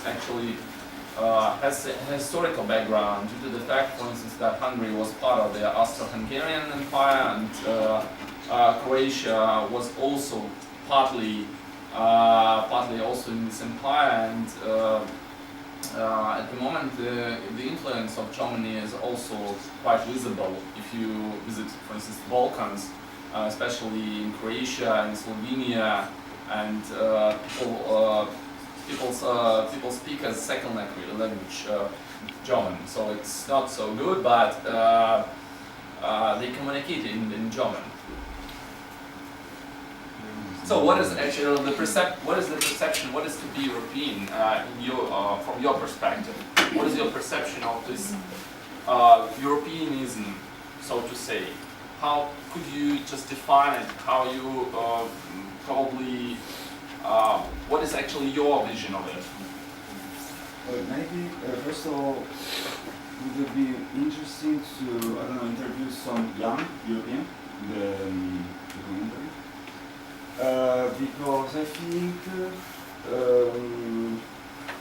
actually has a historical background due to the fact, for instance, that Hungary was part of the Austro-Hungarian Empire, and Croatia was also partly also in this empire, and at the moment the influence of Germany is also quite visible if you visit, for instance, the Balkans, especially in Croatia and Slovenia, and people speak as second language German, so it's not so good, but they communicate in German. So what is actually the perception? What is to be European from your perspective? What is your perception of this Europeanism, so to say? How could you just define it? How you probably what is actually your vision of it? Maybe first of all, would it be interesting to interview some young European in the community? Because I think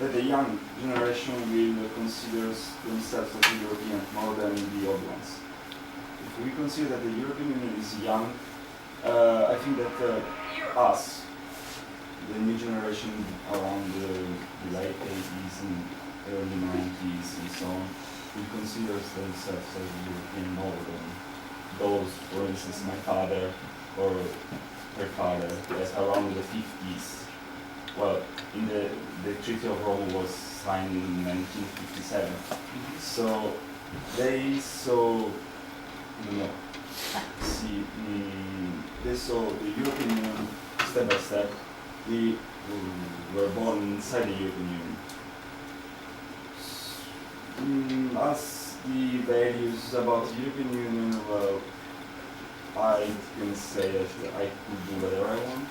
that the young generation will consider themselves as European more than the old ones. If we consider that the European Union is young, I think that us, the new generation around the late 80s and early 90s and so on, will consider themselves as European more than those, for instance, my father or her father, around the 50s. Well, in the Treaty of Rome was signed in 1957. So they saw, they saw the European Union step by step. We were born inside the European Union. As the values about the European Union, well, I can say that I could do whatever I want.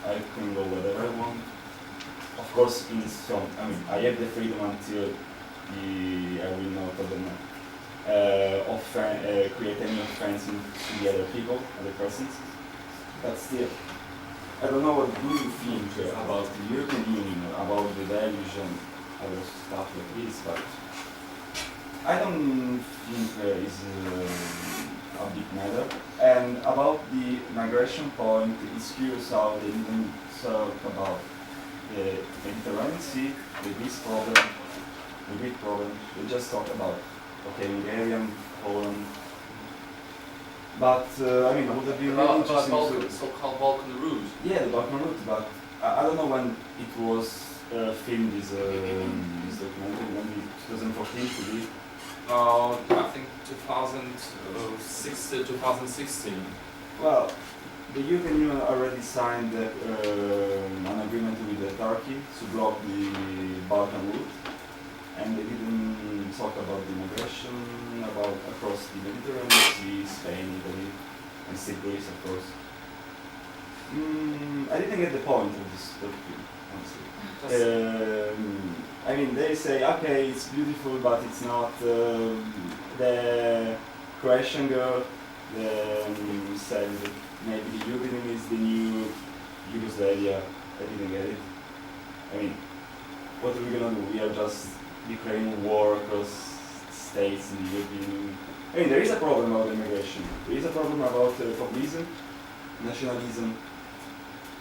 I can go wherever I want. Of course, in some, I have the freedom until I will not create any offense to the other people, other persons. But still, I don't know what do you think about the European Union, about the values and other stuff like this, but I don't think it's a big matter. And about the migration point, it's curious how they didn't talk about the Mediterranean Sea, the big problem. They just talk about, okay, Hungarian, Poland. But it would be really interesting to... so-called Balkan route. Yeah, the Balkan route, but I don't know when it was filmed, this documentary, maybe 2014 to be. I think 2016. Well, the European Union already signed an agreement with Turkey to block the Balkan route, and they didn't talk about the migration, about across the Mediterranean Sea, Spain, Italy, and still Greece, of course. I didn't get the point of this document, honestly. They say, okay, it's beautiful, but it's not the Croatian girl said that maybe the European Union is the new Yugoslavia. I didn't get it. What are we gonna do? We are just Ukrainian war across states in the European Union. There is a problem about immigration. There is a problem about populism, nationalism,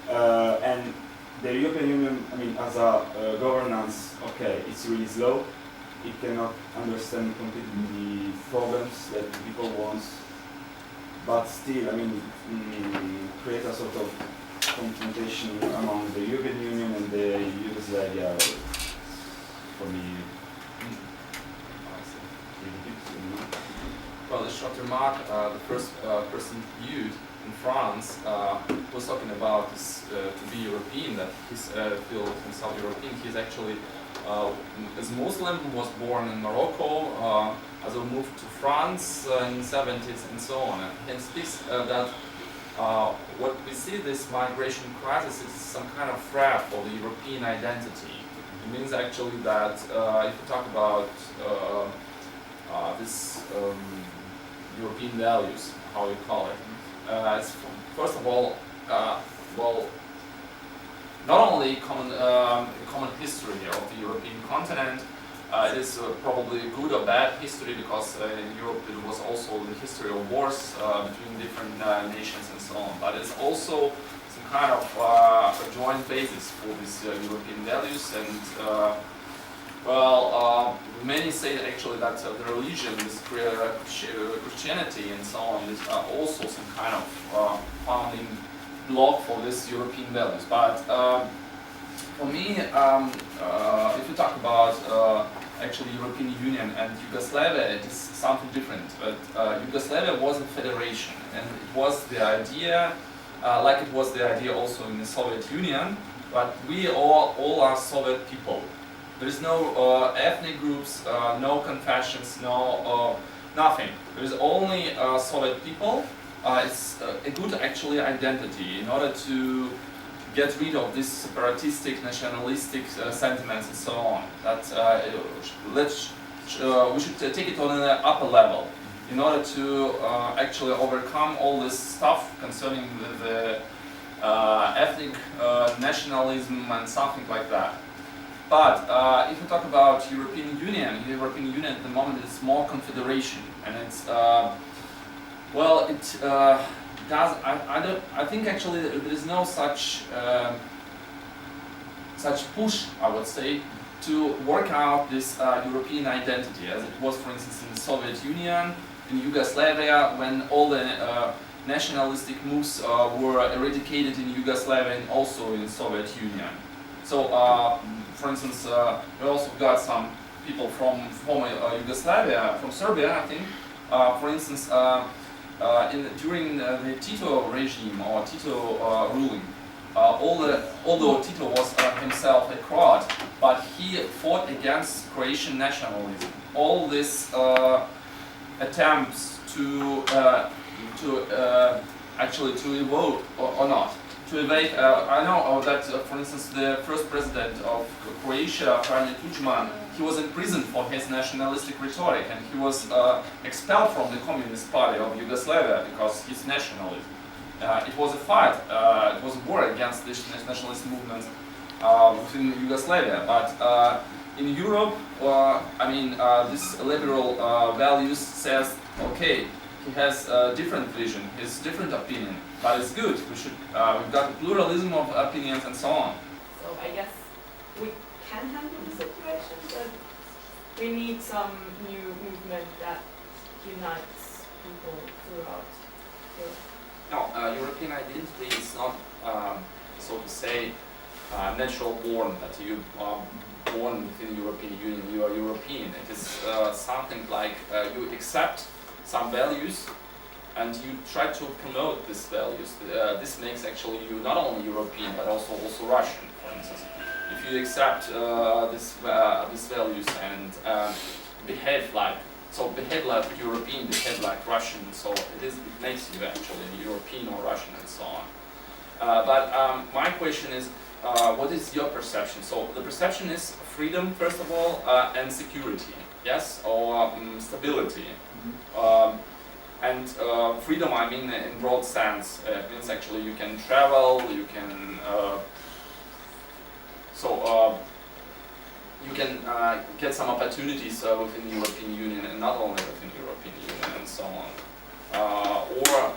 and the European Union, as a governance, okay, it's really slow. It cannot understand completely the problems that people want, but still, create a sort of confrontation among the European Union and the Yugoslavia, for me. Well, a short remark, the first person viewed in France was talking about this to be European, that he's feel himself European. He's actually, as Muslim, was born in Morocco, as a moved to France in the 70s and so on. And speaks that what we see, this migration crisis, is some kind of threat for the European identity. It means actually that if you talk about this European values, how you call it, it's first of all, not only common history of the European continent. It is probably a good or bad history, because in Europe it was also the history of wars between different nations and so on. But it's also some kind of a joint basis for these European values. And many say actually that the religion, this Christianity and so on, is also some kind of founding block for this European values. But for me, if you talk about actually European Union and Yugoslavia, it is something different. But Yugoslavia was a federation, and it was the idea, like it was the idea also in the Soviet Union, but we all are Soviet people. There is no ethnic groups, no confessions, no nothing. There is only Soviet people. It's a good actually identity in order to get rid of these separatistic, nationalistic sentiments and so on. That we should take it on an upper level in order to actually overcome all this stuff concerning the ethnic nationalism and something like that. But if you talk about European Union, the European Union at the moment is more confederation, and it's I think actually there is no such push, I would say, to work out this European identity, as it was, for instance, in the Soviet Union, in Yugoslavia, when all the nationalistic moves were eradicated in Yugoslavia and also in the Soviet Union. So, for instance, we also got some people from Yugoslavia, from Serbia, I think. For instance, during the Tito regime or Tito ruling, although Tito was himself a Croat, but he fought against Croatian nationalism. All these attempts to actually to evoke or not to evade. I know that, for instance, the first president of Croatia, Franjo Tudjman, he was in prison for his nationalistic rhetoric, and he was expelled from the Communist Party of Yugoslavia because his nationalism. It was a fight, it was a war against this nationalist movement within Yugoslavia. But in Europe, this liberal values says, okay, he has a different vision, his different opinion, but it's good. We've got a pluralism of opinions and so on. So I guess we can handle the situation, but we need some new movement that unites people throughout Europe. No, European identity is not, so to say, natural born, that you are born within the European Union, you are European. It is something like you accept some values and you try to promote these values. This makes actually you not only European but also Russian, for instance. If you accept these values and behave like European, behave like Russian, so it makes you actually European or Russian and so on. But my question is, what is your perception? So the perception is freedom, first of all, and security, yes, or stability. And freedom, I mean, in broad sense, it means actually you can travel, you can you can get some opportunities within the European Union, and not only within the European Union and so on. Or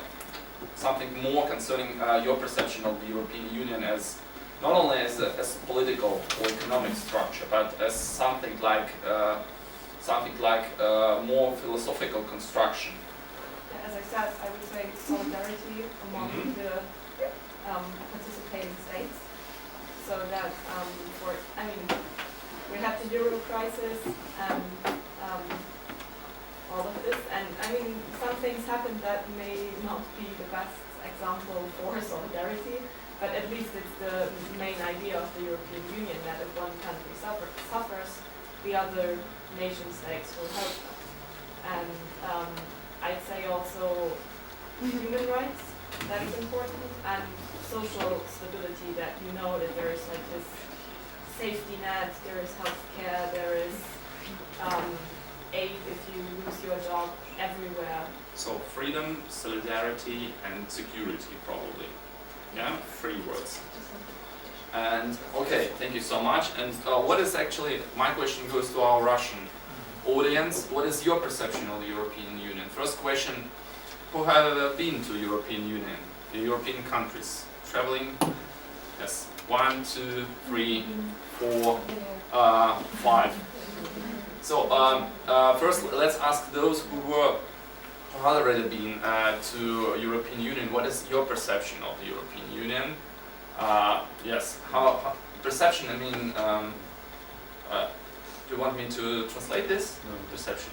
something more concerning your perception of the European Union as not only as a political or economic structure, but as something like more philosophical construction. As I said, I would say solidarity among the participating states. So that we have the Euro crisis and all of this, and some things happen that may not be the best example for solidarity, but at least it's the main idea of the European Union that if one country suffers, the other nation states will help them. And I'd say also human rights, that is important, and social stability, that you know that there is like this safety net, there is healthcare, there is aid if you lose your job everywhere. So freedom, solidarity, and security, probably. Yeah, three words. And okay, thank you so much. And what is actually, my question goes to our Russian audience. What is your perception of the European Union? First question, who have been to European Union, the European countries? Traveling? Yes. 1, 2, 3, 4, 5. So first, let's ask those who have already been to European Union. What is your perception of the European Union? Yes. How perception? I mean, do you want me to translate this? No. Perception.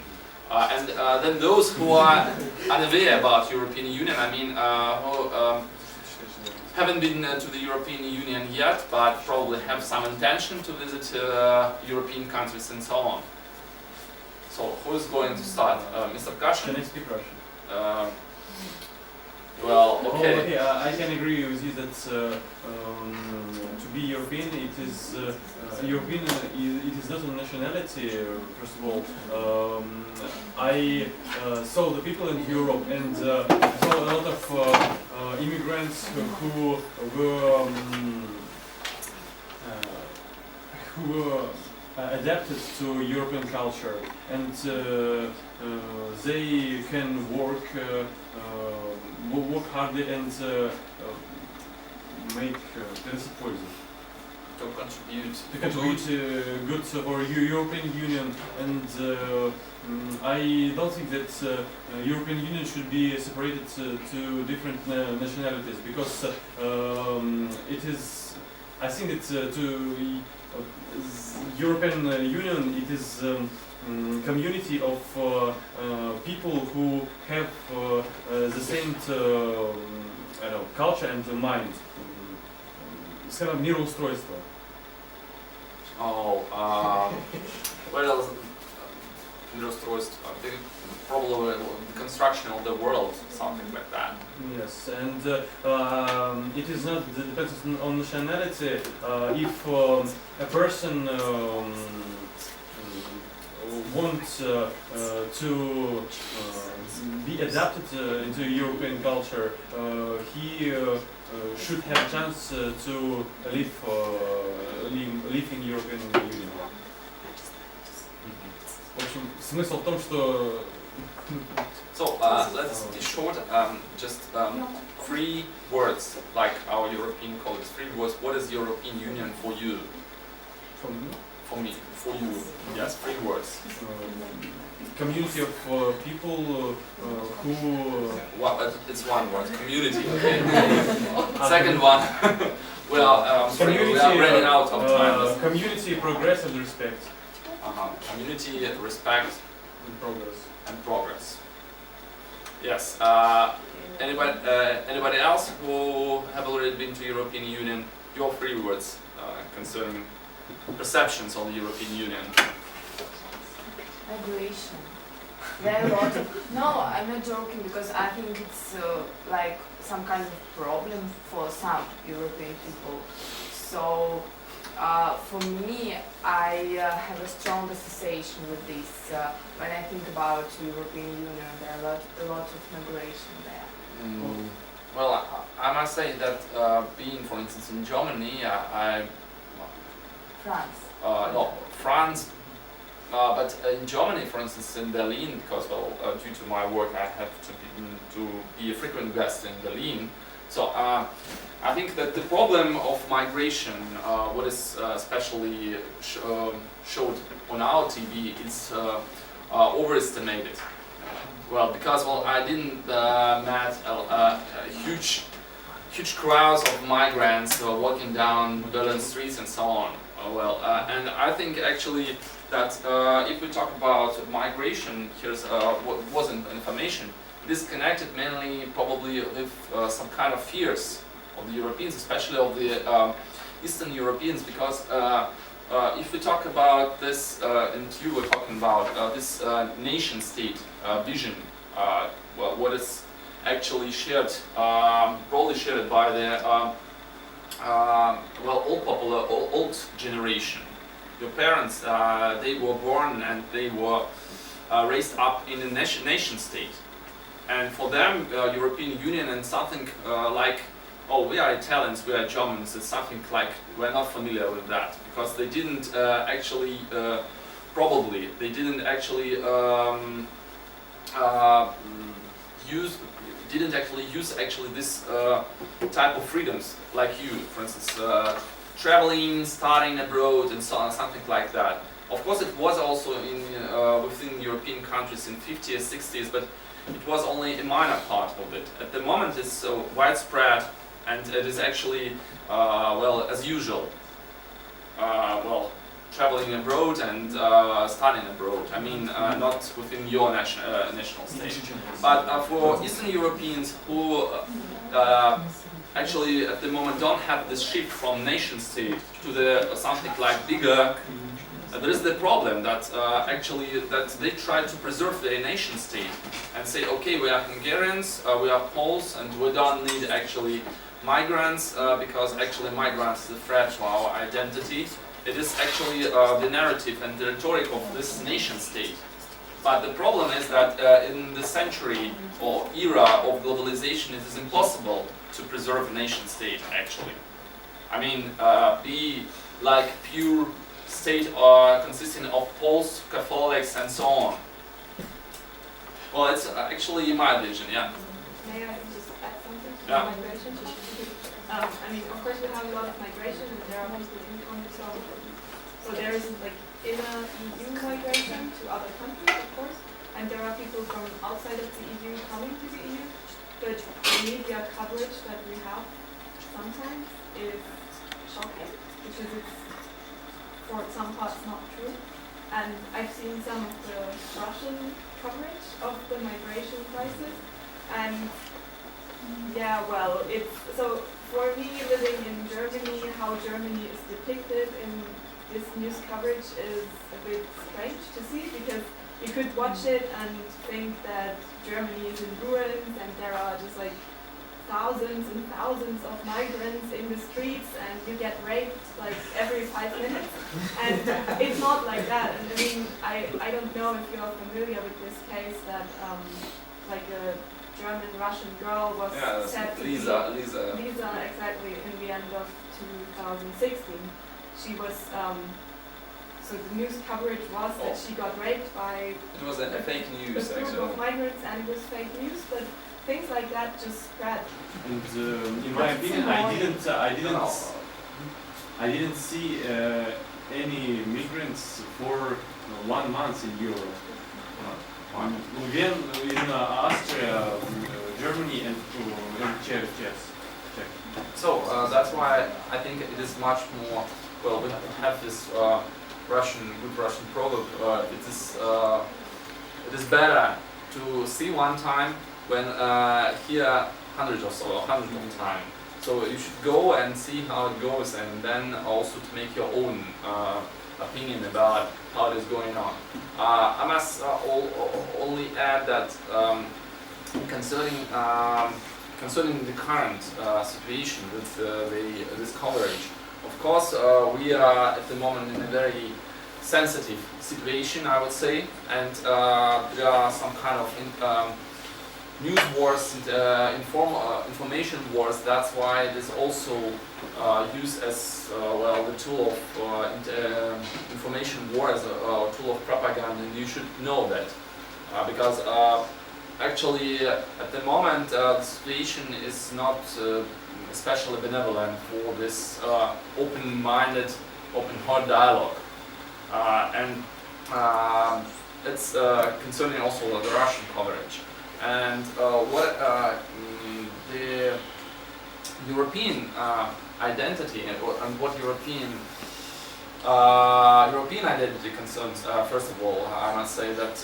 And then those who are unaware about European Union. I mean, who haven't been to the European Union yet, but probably have some intention to visit European countries and so on. So, who's going to start? Mr. Kashin? Can I speak Russian? Well, Oh, okay. okay, I can agree with you that to be European, it is European. It is not a nationality. First of all, I saw the people in Europe and saw a lot of immigrants who were adapted to European culture, and they can work hardly and make To contribute. good for European Union, and I don't think that European Union should be separated to different nationalities, because it is. I think that to European Union, it is community of people who have the same I don't know, culture and mind. It's kind of мироустройство. Oh, well, probably the construction of the world, something like that. Yes, and it is not depends on nationality. If a person wants to be adapted into European culture, he should have a chance to live in European Union. В общем, смысл в том, что So let's be short. Just 3 words, like our European colleagues. 3 words. What is European Union for you? For me. For you. Yes. 3 words. Community of people who. Well, it's 1 word. Community. Okay. Second one. Well, sorry, we are running out of time. Community, progress, and respect. Community, respect, And progress. and progress. Yes. Anybody else who have already been to European Union? Your 3 words concerning perceptions of the European Union. Migration. There are a lot of. No, I'm not joking, because I think it's like some kind of problem for some European people. So, for me, I have a strong association with this. When I think about European Union, there are a lot of migration there. Well, I must say that being, for instance, in Germany, France. No, France. But in Germany, for instance, in Berlin, because due to my work, I have to be a frequent guest in Berlin. So I think that the problem of migration, what is especially showed on our TV, is overestimated. Well, because I didn't met huge crowds of migrants walking down Berlin streets and so on. And I think actually that if we talk about migration, here's what wasn't information. It is connected mainly probably with some kind of fears of the Europeans, especially of the Eastern Europeans, because if we talk about this, and you were talking about this nation-state vision, what is actually shared, broadly shared by the old generation. Your parents, they were born and they were raised up in a nation state, and for them, European Union and something like oh, we are Italians, we are Germans, it's something like, we're not familiar with that, because they didn't actually, probably, they didn't actually use this type of freedoms like you, for instance, traveling, studying abroad, and so on, something like that. Of course, it was also in within European countries in 50s, 60s, but it was only a minor part of it. At the moment, it's widespread, and it is actually, well, as usual. Well, traveling abroad and studying abroad. I mean, not within your national state. But for Eastern Europeans who actually at the moment don't have this shift from nation state to the something like bigger, there is the problem that actually that they try to preserve their nation state and say, okay, we are Hungarians, we are Poles, and we don't need actually migrants because actually migrants is a threat to our identity. It is actually the narrative and the rhetoric of this nation state. But the problem is that in the century or era of globalization, it is impossible to preserve a nation state, actually. I mean, be like pure state consisting of Poles, Catholics, and so on. Well, it's actually my vision, yeah. May I just add something to Yeah. migration? I mean, of course, we have a lot of migration, and there are people incoming, so there is like inner EU migration to other countries, of course, and there are people from outside of the EU coming to the EU, but the media coverage that we have sometimes is shocking, because it's for some parts not true. And I've seen some of the Russian coverage of the migration crisis, and yeah, well, it's so for me living in Germany, how Germany is depicted in this news coverage is a bit strange to see, because you could watch it and think that Germany is in ruins and there are just like thousands and thousands of migrants in the streets and you get raped like every 5 minutes, and it's not like that. And I mean, I don't know if you're familiar with this case that like a German-Russian girl was said to Lisa, exactly, in the end of 2016. She was, so the news coverage was that she got raped by it was a fake news, a group actually. of migrants, and it was fake news, but things like that just spread. And in my opinion, I didn't see any migrants for 1 month in Europe. Then in Austria, Germany, and Czech. So that's why I think it is much more. Well, we have this good Russian proverb. It is better to see one time when hear hundreds of times. So you should go and see how it goes, and then also to make your own opinion about how it is going on. I must only add that concerning the current situation with this coverage, of course we are at the moment in a very sensitive situation, I would say, and there are some kind of news wars and information wars. That's why it is also used as well the tool of information war, as a tool of propaganda, and you should know that because actually at the moment the situation is not especially benevolent for this open-minded, open-heart dialogue, and it's concerning also the Russian coverage. And what the European identity and what European identity concerns, first of all, I must say that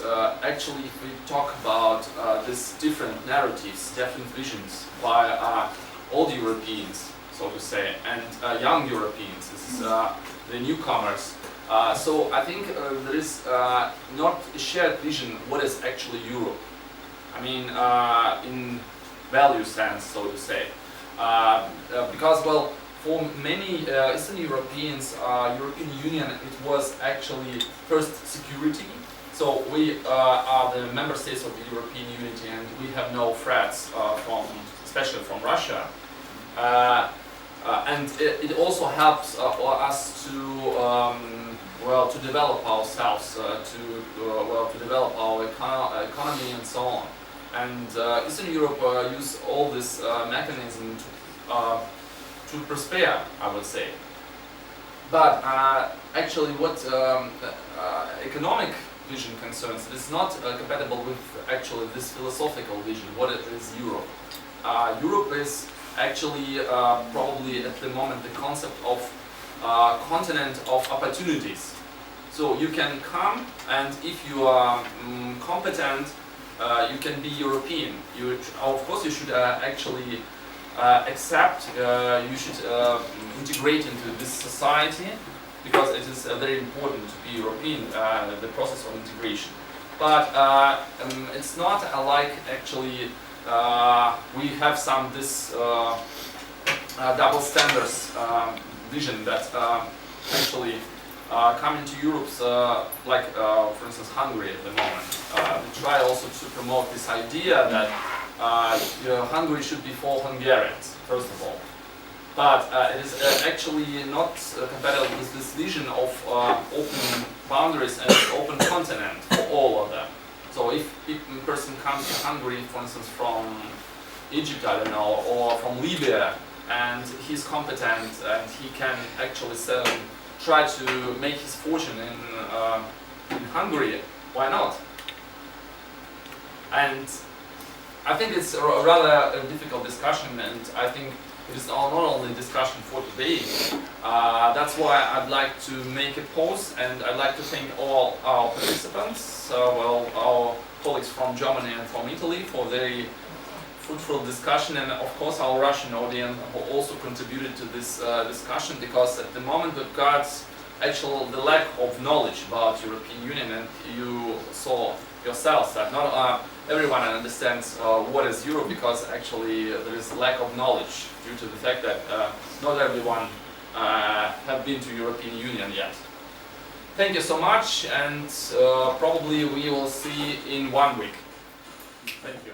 actually if we talk about these different narratives, different visions by old Europeans, so to say, and young Europeans, this is the newcomers. So I think there is not a shared vision what is actually Europe. I mean, in value sense, so to say, because well, for many Eastern Europeans, European Union, it was actually first security. So we are the member states of the European Unity, and we have no threats from, especially from Russia. And it also helps us to well, to develop ourselves, to develop our economy and so on. And Eastern Europe use all this mechanism to prosper, I would say. But actually, what economic vision concerns, it is not compatible with actually this philosophical vision. What is Europe? Europe is actually probably at the moment the concept of continent of opportunities. So you can come, and if you are competent, you can be European. Of course, you should actually accept, you should integrate into this society, because it is very important to be European, the process of integration. But it's not like actually we have some this double standards vision that actually coming to Europe, like for instance Hungary at the moment. We try also to promote this idea that Hungary should be for Hungarians, first of all. But it is actually not compatible with this vision of open boundaries and open continent for all of them. So if a person comes to Hungary, for instance, from Egypt, I don't know, or from Libya, and he's competent and he can actually try to make his fortune in Hungary, why not? And I think it's a rather difficult discussion, and I think it is not only discussion for today. That's why I'd like to make a pause, and I'd like to thank all our participants, well, our colleagues from Germany and from Italy for very fruitful discussion, and of course our Russian audience who also contributed to this discussion, because at the moment we've got actually the lack of knowledge about European Union, and you saw yourselves that not everyone understands what is Europe, because actually there is lack of knowledge due to the fact that not everyone have been to European Union yet. Thank you so much, and probably we will see in 1 week. Thank you.